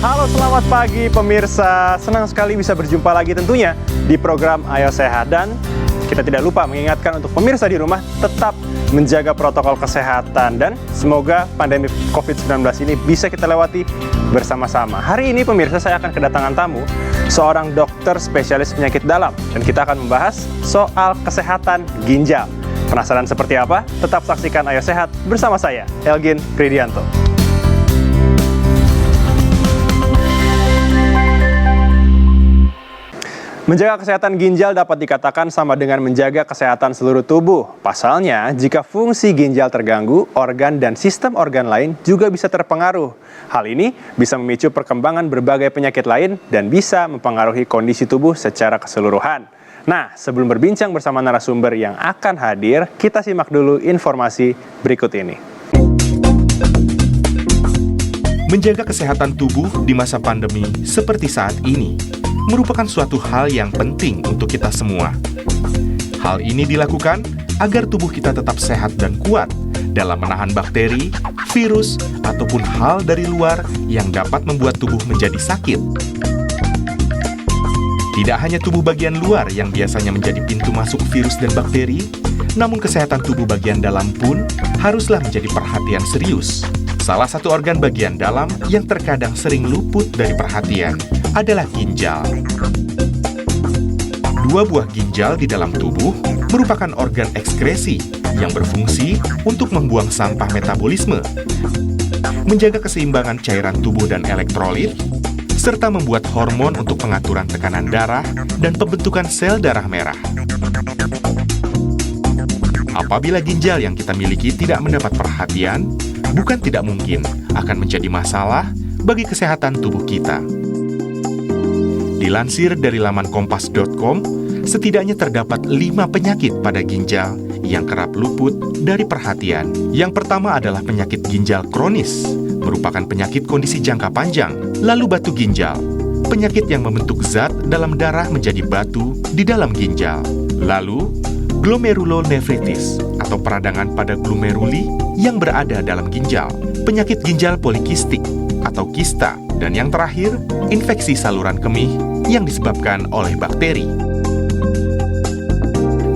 Halo, selamat pagi pemirsa. Senang sekali bisa berjumpa lagi tentunya di program Ayo Sehat. Dan kita tidak lupa mengingatkan untuk pemirsa di rumah tetap menjaga protokol kesehatan. Dan semoga pandemi COVID-19 ini bisa kita lewati bersama-sama. Hari ini pemirsa, saya akan kedatangan tamu, seorang dokter spesialis penyakit dalam. Dan kita akan membahas soal kesehatan ginjal. Penasaran seperti apa? Tetap saksikan Ayo Sehat bersama saya, Elgin Kridianto. Menjaga kesehatan ginjal dapat dikatakan sama dengan menjaga kesehatan seluruh tubuh. Pasalnya, jika fungsi ginjal terganggu, organ dan sistem organ lain juga bisa terpengaruh. Hal ini bisa memicu perkembangan berbagai penyakit lain dan bisa mempengaruhi kondisi tubuh secara keseluruhan. Nah, sebelum berbincang bersama narasumber yang akan hadir, kita simak dulu informasi berikut ini. Menjaga kesehatan tubuh di masa pandemi seperti saat ini merupakan suatu hal yang penting untuk kita semua. Hal ini dilakukan agar tubuh kita tetap sehat dan kuat dalam menahan bakteri, virus, ataupun hal dari luar yang dapat membuat tubuh menjadi sakit. Tidak hanya tubuh bagian luar yang biasanya menjadi pintu masuk virus dan bakteri, namun kesehatan tubuh bagian dalam pun haruslah menjadi perhatian serius. Salah satu organ bagian dalam yang terkadang sering luput dari perhatian adalah ginjal. Dua buah ginjal di dalam tubuh merupakan organ ekskresi yang berfungsi untuk membuang sampah metabolisme, menjaga keseimbangan cairan tubuh dan elektrolit, serta membuat hormon untuk pengaturan tekanan darah dan pembentukan sel darah merah. Apabila ginjal yang kita miliki tidak mendapat perhatian, bukan tidak mungkin akan menjadi masalah bagi kesehatan tubuh kita. Dilansir dari laman kompas.com, setidaknya terdapat 5 penyakit pada ginjal yang kerap luput dari perhatian. Yang pertama adalah penyakit ginjal kronis, merupakan penyakit kondisi jangka panjang. Lalu batu ginjal, penyakit yang membentuk zat dalam darah menjadi batu di dalam ginjal. Lalu, glomerulonefritis atau peradangan pada glomeruli yang berada dalam ginjal, penyakit ginjal polikistik atau kista, dan yang terakhir, infeksi saluran kemih yang disebabkan oleh bakteri.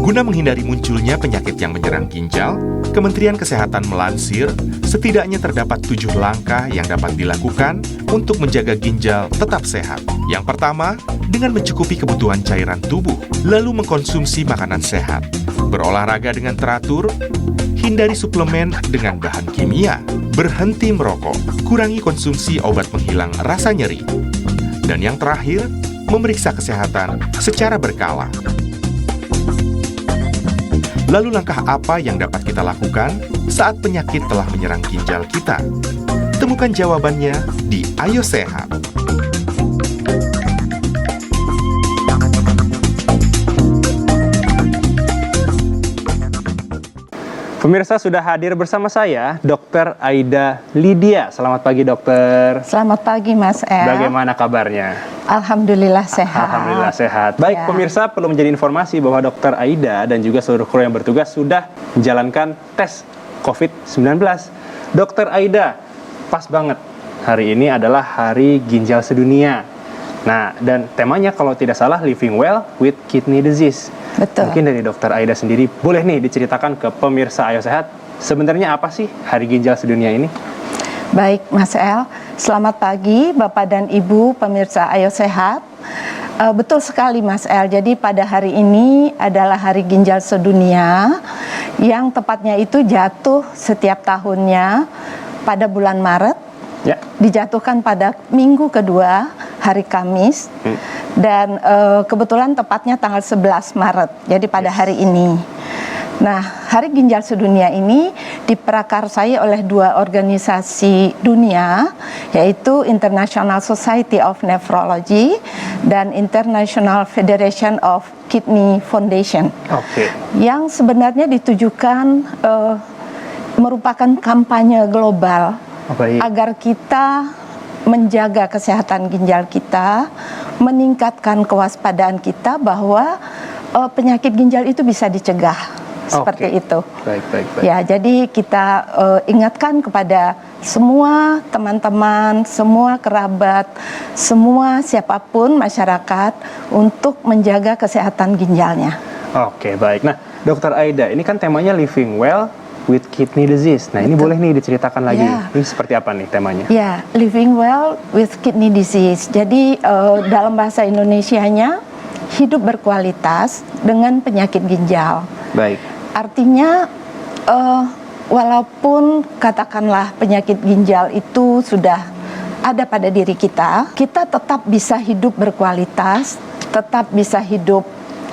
Guna menghindari munculnya penyakit yang menyerang ginjal, Kementerian Kesehatan melansir setidaknya terdapat 7 langkah yang dapat dilakukan untuk menjaga ginjal tetap sehat. Yang pertama, dengan mencukupi kebutuhan cairan tubuh, lalu mengkonsumsi makanan sehat, berolahraga dengan teratur, hindari suplemen dengan bahan kimia, berhenti merokok, kurangi konsumsi obat penghilang rasa nyeri, dan yang terakhir, memeriksa kesehatan secara berkala. Lalu langkah apa yang dapat kita lakukan saat penyakit telah menyerang ginjal kita? Temukan jawabannya di Ayo Sehat. Pemirsa, sudah hadir bersama saya, Dr. Aida Lydia. Selamat pagi, dokter. Selamat pagi, Mas El. Bagaimana kabarnya? Alhamdulillah sehat. Alhamdulillah sehat. Baik, Ya. pemirsa, perlu menjadi informasi bahwa Dr. Aida dan juga seluruh kru yang bertugas sudah menjalankan tes COVID-19. Dr. Aida, pas banget. Hari ini adalah Hari Ginjal Sedunia. Nah, dan temanya kalau tidak salah, Living Well with Kidney Disease. Betul. Mungkin dari Dr. Aida sendiri boleh nih diceritakan ke pemirsa Ayo Sehat, sebenarnya apa sih Hari Ginjal Sedunia ini? Baik, Mas El. Selamat pagi, Bapak dan Ibu pemirsa Ayo Sehat. Betul sekali, Mas El. Jadi pada hari ini adalah Hari Ginjal Sedunia, yang tepatnya itu jatuh setiap tahunnya pada bulan Maret. Ya. Dijatuhkan pada minggu kedua, hari Kamis. Dan kebetulan tepatnya tanggal 11 Maret, jadi pada hari ini. Nah, Hari Ginjal Sedunia ini diprakarsai oleh 2 organisasi dunia, yaitu International Society of Nephrology dan International Federation of Kidney Foundation. Oke. Yang sebenarnya ditujukan merupakan kampanye global agar kita menjaga kesehatan ginjal kita, meningkatkan kewaspadaan kita bahwa penyakit ginjal itu bisa dicegah. seperti Oke. itu. Baik. Ya, jadi kita ingatkan kepada semua teman-teman, semua kerabat, semua siapapun masyarakat untuk menjaga kesehatan ginjalnya. Oke, baik. Nah, Dokter Aida, ini kan temanya living well with kidney disease. Nah, ini Betul. boleh nih diceritakan lagi. Ya. Ini seperti apa nih temanya? Ya, living well with kidney disease. Jadi dalam bahasa Indonesianya hidup berkualitas dengan penyakit ginjal. Baik. Artinya walaupun katakanlah penyakit ginjal itu sudah ada pada diri kita, kita tetap bisa hidup berkualitas, tetap bisa hidup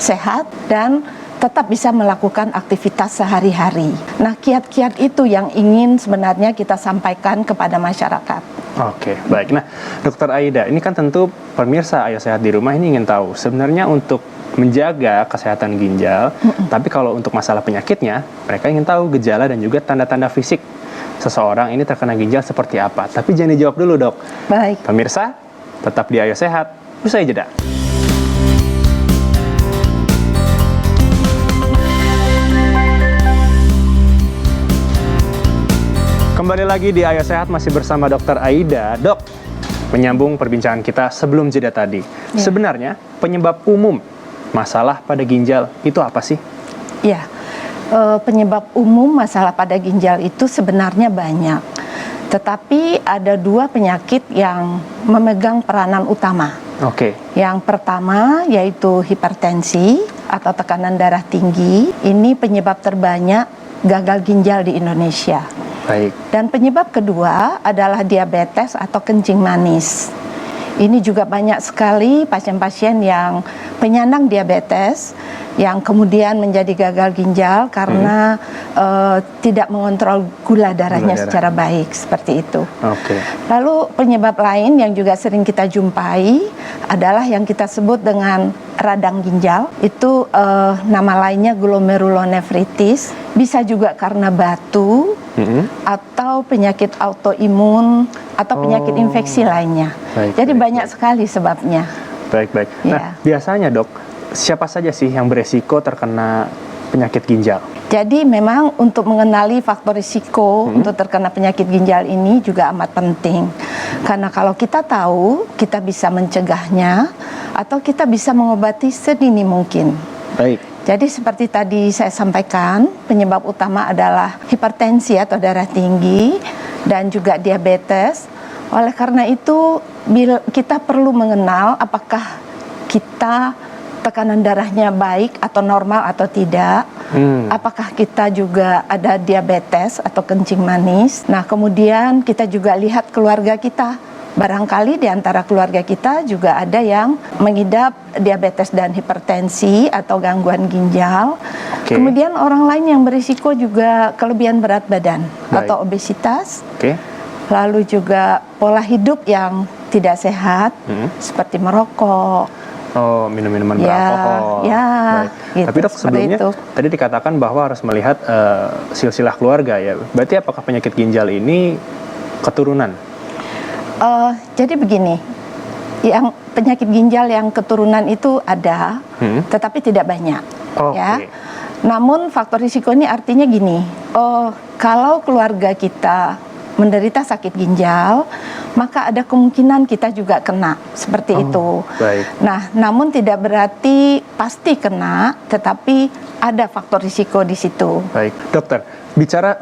sehat dan tetap bisa melakukan aktivitas sehari-hari. Nah, kiat-kiat itu yang ingin sebenarnya kita sampaikan kepada masyarakat. Oke, baik. Nah, Dokter Aida, ini kan tentu pemirsa Ayo Sehat di Rumah ini ingin tahu sebenarnya untuk menjaga kesehatan ginjal, tapi kalau untuk masalah penyakitnya, mereka ingin tahu gejala dan juga tanda-tanda fisik seseorang ini terkena ginjal seperti apa. Tapi jangan dijawab dulu, Dok. Baik. Pemirsa, tetap di Ayo Sehat. Usai jeda. Kembali lagi di Ayo Sehat masih bersama Dokter Aida. Dok, menyambung perbincangan kita sebelum jeda tadi. Ya. Sebenarnya penyebab umum masalah pada ginjal itu apa sih? Ya, penyebab umum masalah pada ginjal itu sebenarnya banyak. Tetapi ada dua penyakit yang memegang peranan utama. Oke. Yang pertama yaitu hipertensi atau tekanan darah tinggi. Ini penyebab terbanyak gagal ginjal di Indonesia. Baik. Dan penyebab kedua adalah diabetes atau kencing manis. Ini juga banyak sekali pasien-pasien yang penyandang diabetes yang kemudian menjadi gagal ginjal karena tidak mengontrol gula darahnya darah. secara baik, seperti itu. Oke. Lalu penyebab lain yang juga sering kita jumpai adalah yang kita sebut dengan radang ginjal. Itu nama lainnya glomerulonefritis. Bisa juga karena batu atau penyakit autoimun atau penyakit infeksi lainnya. Jadi banyak sekali sebabnya. Baik. Nah, biasanya, Dok, siapa saja sih yang beresiko terkena penyakit ginjal? Jadi memang untuk mengenali faktor risiko untuk terkena penyakit ginjal ini juga amat penting. Karena kalau kita tahu, kita bisa mencegahnya atau kita bisa mengobati sedini mungkin. Baik. Jadi seperti tadi saya sampaikan, penyebab utama adalah hipertensi atau darah tinggi dan juga diabetes. Oleh karena itu, kita perlu mengenal apakah kita tekanan darahnya baik atau normal atau tidak. Apakah kita juga ada diabetes atau kencing manis. Nah, kemudian kita juga lihat keluarga kita. Barangkali di antara keluarga kita juga ada yang mengidap diabetes dan hipertensi atau gangguan ginjal. Oke. Kemudian orang lain yang berisiko juga kelebihan berat badan Baik. atau obesitas. Oke. Lalu juga pola hidup yang tidak sehat seperti merokok. Oh, minum-minuman Ya, beralkohol. ya, Baik. gitu, Tapi, Dok, seperti sebelumnya itu. tadi dikatakan bahwa harus melihat silsilah keluarga ya. Berarti apakah penyakit ginjal ini keturunan? Jadi begini, yang penyakit ginjal yang keturunan itu ada, tetapi tidak banyak. Oke. Ya. Namun faktor risiko ini artinya gini, kalau keluarga kita menderita sakit ginjal, maka ada kemungkinan kita juga kena seperti itu. Baik. Nah, namun tidak berarti pasti kena, tetapi ada faktor risiko di situ. Baik, dokter. Bicara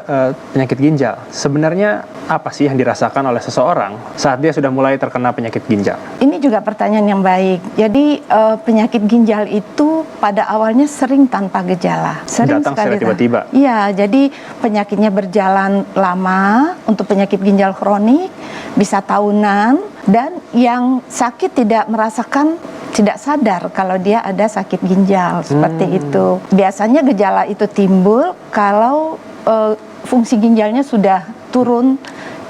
penyakit ginjal, sebenarnya apa sih yang dirasakan oleh seseorang saat dia sudah mulai terkena penyakit ginjal? Ini juga pertanyaan yang baik. Jadi penyakit ginjal itu pada awalnya sering tanpa gejala. Sering Datang sekali secara tiba-tiba. Iya, jadi penyakitnya berjalan lama. Untuk penyakit ginjal kronik bisa tahunan, dan yang sakit tidak merasakan, tidak sadar kalau dia ada sakit ginjal, seperti itu. Biasanya gejala itu timbul kalau fungsi ginjalnya sudah turun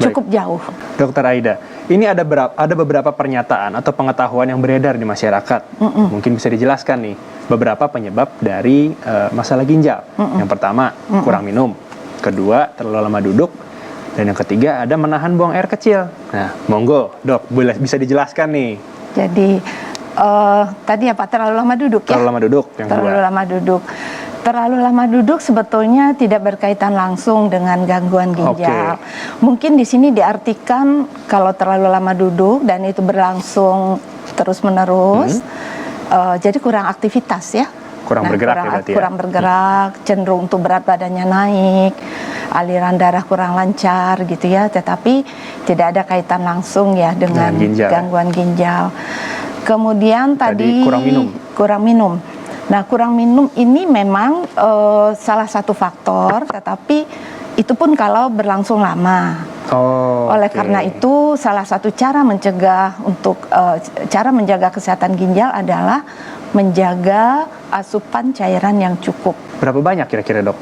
cukup jauh. Dokter Aida, ini ada beberapa pernyataan atau pengetahuan yang beredar di masyarakat. Mungkin bisa dijelaskan nih beberapa penyebab dari masalah ginjal. Yang pertama, kurang minum. Kedua, terlalu lama duduk. Dan yang ketiga, ada menahan buang air kecil. Nah, monggo, Dok, boleh bisa dijelaskan nih. Jadi tadi apa, terlalu lama duduk ya? Terlalu lama duduk yang Terlalu kedua. lama duduk. Terlalu lama duduk sebetulnya tidak berkaitan langsung dengan gangguan ginjal. Mungkin di sini diartikan kalau terlalu lama duduk dan itu berlangsung terus-menerus, jadi kurang aktivitas ya. Kurang bergerak ya berarti ya? Kurang bergerak, cenderung untuk berat badannya naik, aliran darah kurang lancar gitu ya. Tetapi tidak ada kaitan langsung ya dengan gangguan ginjal. Kemudian tadi kurang minum. Nah, kurang minum ini memang salah satu faktor, tetapi itu pun kalau berlangsung lama. Oleh karena itu, salah satu cara cara menjaga kesehatan ginjal adalah menjaga asupan cairan yang cukup. Berapa banyak kira-kira, Dok?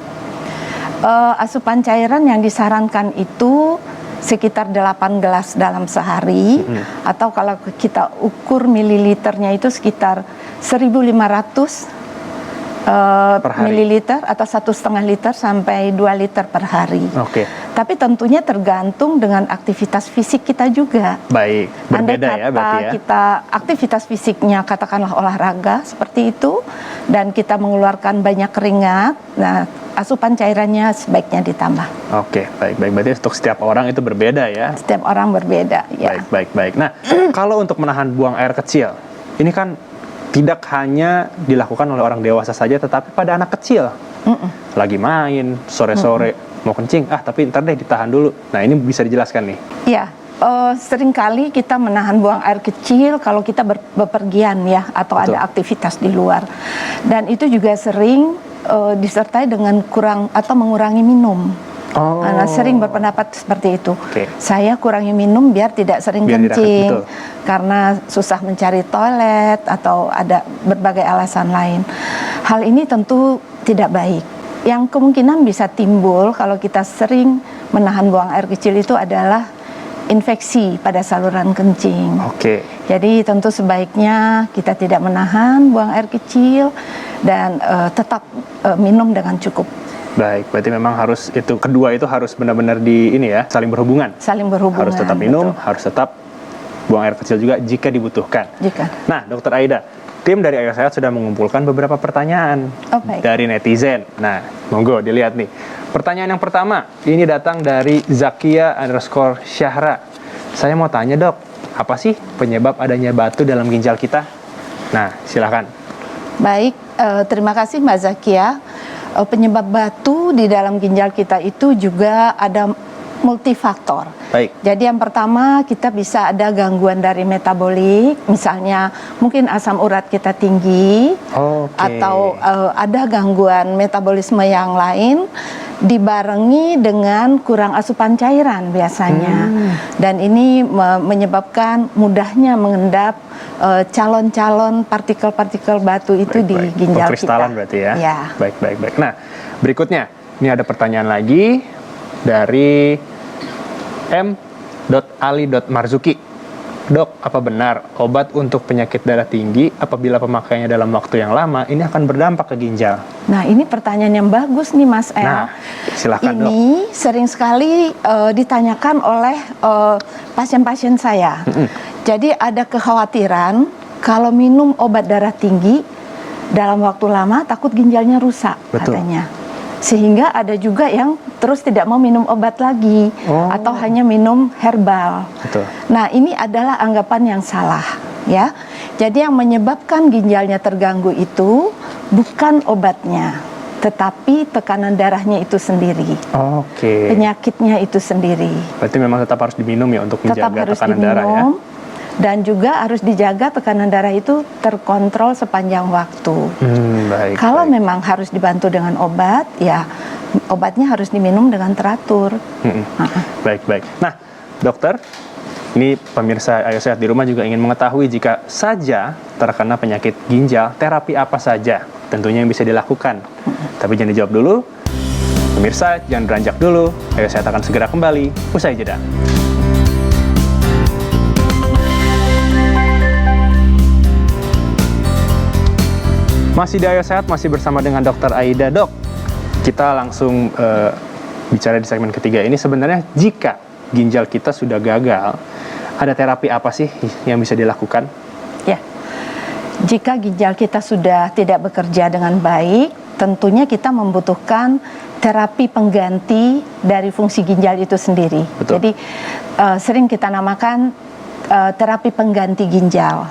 Asupan cairan yang disarankan itu sekitar 8 gelas dalam sehari, atau kalau kita ukur mililiternya itu sekitar 1.500 mililiter atau 1,5 liter sampai 2 liter per hari. Tapi tentunya tergantung dengan aktivitas fisik kita juga. Baik, berbeda ya berarti ya. Kita aktivitas fisiknya katakanlah olahraga seperti itu, dan kita mengeluarkan banyak keringat, nah asupan cairannya sebaiknya ditambah. Baik. Berarti untuk setiap orang itu berbeda ya? Setiap orang berbeda, ya. Baik. Nah, kalau untuk menahan buang air kecil, ini kan tidak hanya dilakukan oleh orang dewasa saja, tetapi pada anak kecil. Lagi main, sore-sore, mau kencing, tapi ntar deh ditahan dulu. Nah, ini bisa dijelaskan nih? Iya. Seringkali kita menahan buang air kecil kalau kita bepergian ya, atau ada aktivitas di luar. Dan itu juga sering disertai dengan kurang atau mengurangi minum. Nah, sering berpendapat seperti itu. Saya kurangi minum biar tidak sering kencing, karena susah mencari toilet atau ada berbagai alasan lain. Hal ini tentu tidak baik. Yang kemungkinan bisa timbul kalau kita sering menahan buang air kecil itu adalah infeksi pada saluran kencing. Jadi tentu sebaiknya kita tidak menahan buang air kecil dan tetap minum dengan cukup. Baik, berarti memang harus kedua itu harus benar-benar saling berhubungan. Harus tetap minum, harus tetap buang air kecil juga jika dibutuhkan. Nah, Dokter Aida, tim dari Ayo Sehat sudah mengumpulkan beberapa pertanyaan dari netizen. Nah, monggo dilihat nih. Pertanyaan yang pertama, ini datang dari Zakia_Syahra. Saya mau tanya, Dok, apa sih penyebab adanya batu dalam ginjal kita? Nah, silakan. Baik, terima kasih Mbak Zakia. Penyebab batu di dalam ginjal kita itu juga ada multifaktor. Jadi yang pertama, kita bisa ada gangguan dari metabolik, misalnya mungkin asam urat kita tinggi, atau ada gangguan metabolisme yang lain dibarengi dengan kurang asupan cairan biasanya. Dan ini menyebabkan mudahnya mengendap calon-calon partikel-partikel batu itu di ginjal kita. Kristalan berarti ya? Baik. Nah, berikutnya, ini ada pertanyaan lagi dari M.Ali.Marzuki. Dok, apa benar obat untuk penyakit darah tinggi apabila pemakaiannya dalam waktu yang lama ini akan berdampak ke ginjal? Nah, ini pertanyaan yang bagus nih Mas El. Nah, silakan Dok. Ini sering sekali ditanyakan oleh pasien-pasien saya. Jadi ada kekhawatiran kalau minum obat darah tinggi dalam waktu lama takut ginjalnya rusak katanya. Sehingga ada juga yang terus tidak mau minum obat lagi atau hanya minum herbal. Nah, ini adalah anggapan yang salah ya. Jadi yang menyebabkan ginjalnya terganggu itu bukan obatnya, tetapi tekanan darahnya itu sendiri. Penyakitnya itu sendiri. Berarti memang tetap harus diminum ya untuk menjaga tekanan darah ya. Dan juga harus dijaga tekanan darah itu terkontrol sepanjang waktu. Kalau memang harus dibantu dengan obat, ya obatnya harus diminum dengan teratur. Baik. Nah, dokter, ini pemirsa Ayo Sehat di rumah juga ingin mengetahui jika saja terkena penyakit ginjal, terapi apa saja tentunya yang bisa dilakukan. Tapi jangan dijawab dulu. Pemirsa, jangan beranjak dulu. Ayo Sehat akan segera kembali usai jeda. Masih di Ayo Sehat, masih bersama dengan Dokter Aida. Dok, kita langsung bicara di segmen ketiga ini. Sebenarnya jika ginjal kita sudah gagal, ada terapi apa sih yang bisa dilakukan? Ya, jika ginjal kita sudah tidak bekerja dengan baik, tentunya kita membutuhkan terapi pengganti dari fungsi ginjal itu sendiri. Betul. Jadi sering kita namakan terapi pengganti ginjal.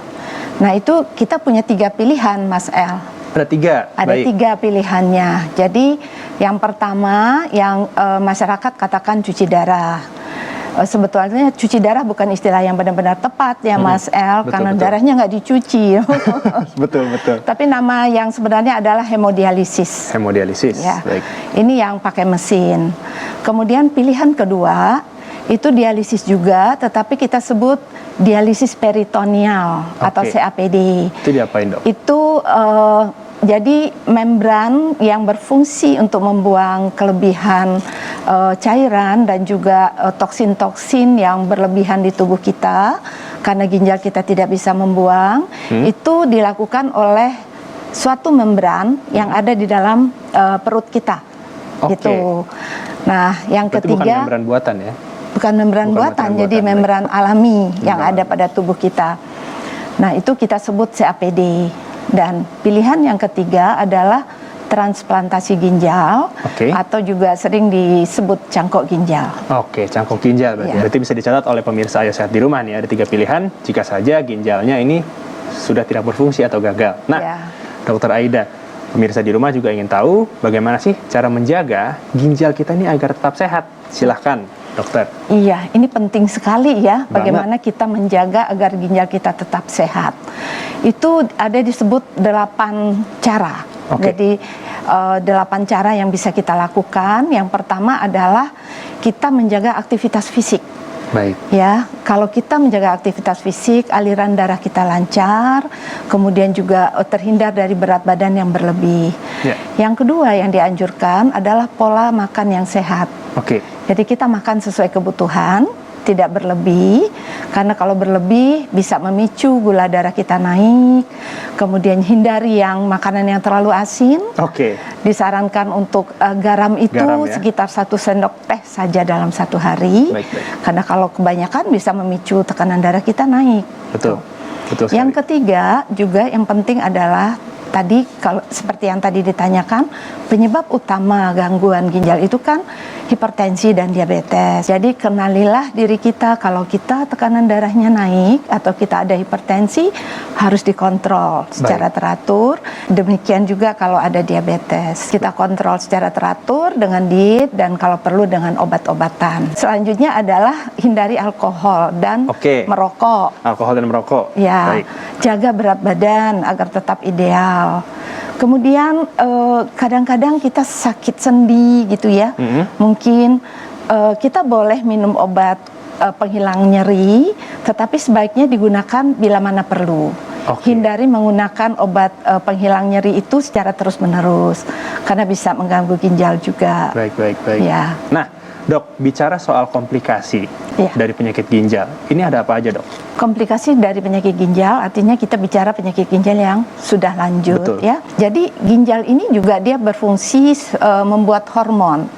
Nah itu kita punya 3 pilihan, Mas El. Ada 3. Ada Baik. 3 pilihannya. Jadi yang pertama yang masyarakat katakan cuci darah. Sebetulnya cuci darah bukan istilah yang benar-benar tepat ya Mas El, Betul, karena betul. darahnya nggak dicuci. Betul. Tapi nama yang sebenarnya adalah hemodialisis. Hemodialisis. Ya. Baik. Ini yang pakai mesin. Kemudian pilihan kedua itu dialisis juga, tetapi kita sebut dialisis peritoneal atau Oke. CAPD. Itu diapain, Dok? Itu jadi membran yang berfungsi untuk membuang kelebihan cairan dan juga toksin-toksin yang berlebihan di tubuh kita karena ginjal kita tidak bisa membuang. Itu dilakukan oleh suatu membran yang ada di dalam perut kita. Oke. Gitu. Nah, yang Berarti bukan ketiga membran buatan ya? bukan membran Bukan buatan, membran jadi buatan, membran alami yang Membran. ada pada tubuh kita. Nah, itu kita sebut CAPD. Dan pilihan yang ketiga adalah transplantasi ginjal Oke. atau juga sering disebut cangkok ginjal. Oke, cangkok ginjal berarti. Iya. Berarti bisa dicatat oleh pemirsa Ayo Sehat di rumah nih, ada 3 pilihan jika saja ginjalnya ini sudah tidak berfungsi atau gagal. Nah, Ya. Dokter Aida, pemirsa di rumah juga ingin tahu bagaimana sih cara menjaga ginjal kita ini agar tetap sehat. Silahkan, dokter. Iya, ini penting sekali ya, Banget. bagaimana kita menjaga agar ginjal kita tetap sehat. Itu ada disebut 8 cara. Oke. Jadi 8 cara yang bisa kita lakukan. Yang pertama adalah kita menjaga aktivitas fisik. Baik. Ya, kalau kita menjaga aktivitas fisik, aliran darah kita lancar, kemudian juga terhindar dari berat badan yang berlebih. Ya. Yang kedua yang dianjurkan adalah pola makan yang sehat. Oke. Jadi kita makan sesuai kebutuhan, tidak berlebih, karena kalau berlebih bisa memicu gula darah kita naik. Kemudian hindari yang makanan yang terlalu asin. Oke. Disarankan untuk garam itu Garam, ya. sekitar 1 sendok teh saja dalam 1 hari. Baik. Karena kalau kebanyakan bisa memicu tekanan darah kita naik. Betul. Betul sekali. Yang ketiga juga yang penting adalah tadi kalau seperti yang tadi ditanyakan, penyebab utama gangguan ginjal itu kan hipertensi dan diabetes. Jadi kenalilah diri kita, kalau kita tekanan darahnya naik atau kita ada hipertensi harus dikontrol secara teratur. Demikian juga kalau ada diabetes, kita kontrol secara teratur dengan diet dan kalau perlu dengan obat-obatan. Selanjutnya adalah hindari alkohol dan Oke. merokok. Alkohol dan merokok. Ya, Baik. jaga berat badan agar tetap ideal. Kemudian kadang-kadang kita sakit sendi gitu ya. Mungkin kita boleh minum obat penghilang nyeri, tetapi sebaiknya digunakan bila mana perlu. Oke. Hindari menggunakan obat penghilang nyeri itu secara terus-menerus, karena bisa mengganggu ginjal juga. Baik. Ya. Nah, Dok, bicara soal komplikasi Iya. dari penyakit ginjal, ini ada apa aja, Dok? Komplikasi dari penyakit ginjal artinya kita bicara penyakit ginjal yang sudah lanjut. Betul. Ya. Jadi ginjal ini juga dia berfungsi membuat hormon,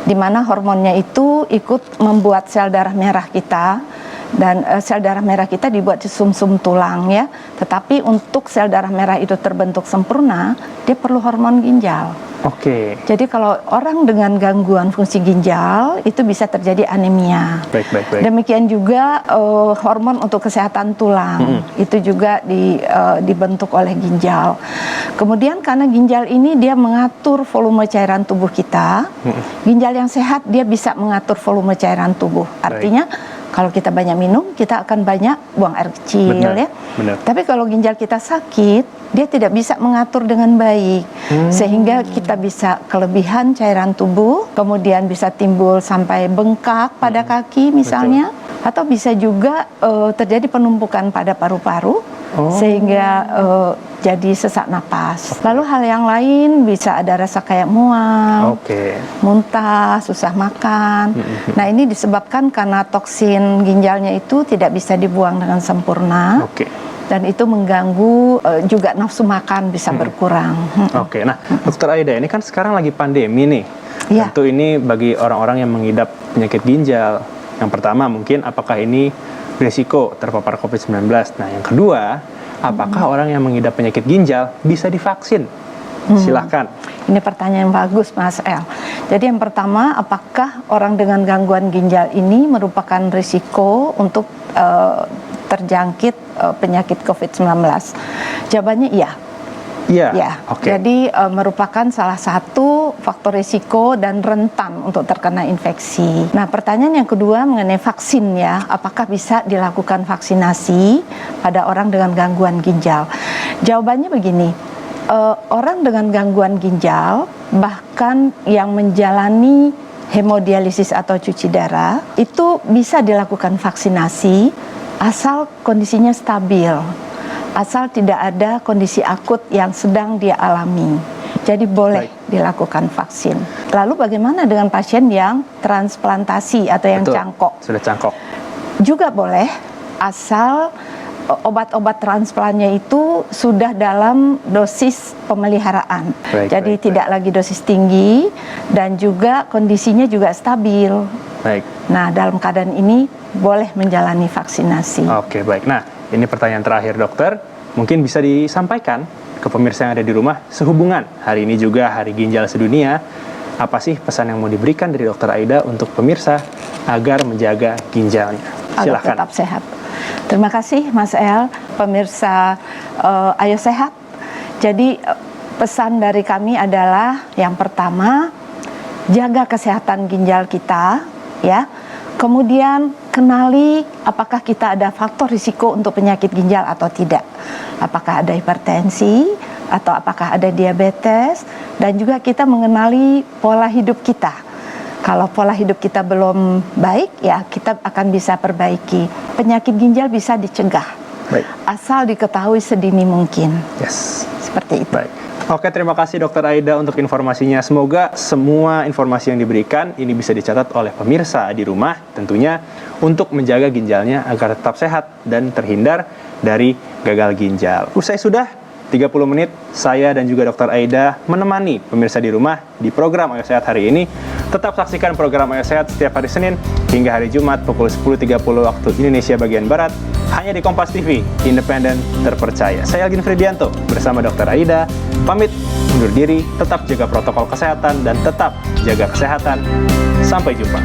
di mana hormonnya itu ikut membuat sel darah merah kita. Dan sel darah merah kita dibuat di sumsum tulang ya. Tetapi untuk sel darah merah itu terbentuk sempurna, dia perlu hormon ginjal. Oke. Jadi kalau orang dengan gangguan fungsi ginjal itu bisa terjadi anemia. Baik. Demikian juga hormon untuk kesehatan tulang itu juga dibentuk oleh ginjal. Kemudian karena ginjal ini dia mengatur volume cairan tubuh kita, ginjal yang sehat dia bisa mengatur volume cairan tubuh. Artinya kalau kita banyak minum, kita akan banyak buang air kecil. Benar, Ya. benar. Tapi kalau ginjal kita sakit, dia tidak bisa mengatur dengan baik, sehingga kita bisa kelebihan cairan tubuh, kemudian bisa timbul sampai bengkak pada kaki misalnya, atau bisa juga terjadi penumpukan pada paru-paru, sehingga jadi sesak napas. Lalu hal yang lain bisa ada rasa kayak mual, Oke. muntah, susah makan. Nah ini disebabkan karena toksin ginjalnya itu tidak bisa dibuang dengan sempurna. Oke. Dan itu mengganggu juga nafsu makan bisa berkurang. Oke. Nah, Dokter Aida, ini kan sekarang lagi pandemi nih. Iya. Tentu ini bagi orang-orang yang mengidap penyakit ginjal. Yang pertama mungkin apakah ini risiko terpapar COVID-19. Nah, yang kedua, apakah orang yang mengidap penyakit ginjal bisa divaksin? Silahkan. Ini pertanyaan yang bagus, Mas El. Jadi yang pertama, apakah orang dengan gangguan ginjal ini merupakan risiko untuk terjangkit penyakit COVID-19? Jawabannya iya. Iya. Ya, Oke. jadi merupakan salah satu faktor risiko dan rentan untuk terkena infeksi. Nah, pertanyaan yang kedua mengenai vaksin ya, apakah bisa dilakukan vaksinasi pada orang dengan gangguan ginjal? Jawabannya begini, orang dengan gangguan ginjal bahkan yang menjalani hemodialisis atau cuci darah itu bisa dilakukan vaksinasi asal kondisinya stabil. Asal tidak ada kondisi akut yang sedang dia alami. Jadi boleh dilakukan vaksin. Lalu bagaimana dengan pasien yang transplantasi atau yang Betul. cangkok? Sudah cangkok. Juga boleh, asal obat-obat transplannya itu sudah dalam dosis pemeliharaan. Jadi tidak lagi dosis tinggi dan juga kondisinya juga stabil. Baik. Nah, dalam keadaan ini boleh menjalani vaksinasi. Oke, baik. Nah, ini pertanyaan terakhir, dokter. Mungkin bisa disampaikan ke pemirsa yang ada di rumah sehubungan hari ini juga Hari Ginjal Sedunia. Apa sih pesan yang mau diberikan dari Dokter Aida untuk pemirsa agar menjaga ginjalnya? Agar Silakan. tetap sehat. Terima kasih, Mas El. Pemirsa Ayo Sehat. Jadi pesan dari kami adalah yang pertama, jaga kesehatan ginjal kita, ya. Kemudian kenali apakah kita ada faktor risiko untuk penyakit ginjal atau tidak. Apakah ada hipertensi atau apakah ada diabetes, dan juga kita mengenali pola hidup kita. Kalau pola hidup kita belum baik, ya kita akan bisa perbaiki. Penyakit ginjal bisa dicegah, Baik. asal diketahui sedini mungkin. Yes. Seperti itu. Baik. Oke, terima kasih Dokter Aida untuk informasinya. Semoga semua informasi yang diberikan ini bisa dicatat oleh pemirsa di rumah tentunya untuk menjaga ginjalnya agar tetap sehat dan terhindar dari gagal ginjal. Usai sudah 30 menit saya dan juga Dokter Aida menemani pemirsa di rumah di program Ayo Sehat hari ini. Tetap saksikan program Ayo Sehat setiap hari Senin hingga hari Jumat pukul 10.30 waktu Indonesia bagian Barat hanya di Kompas TV, independen, terpercaya. Saya Algin Fridianto bersama Dokter Aida pamit undur diri, tetap jaga protokol kesehatan dan tetap jaga kesehatan. Sampai jumpa.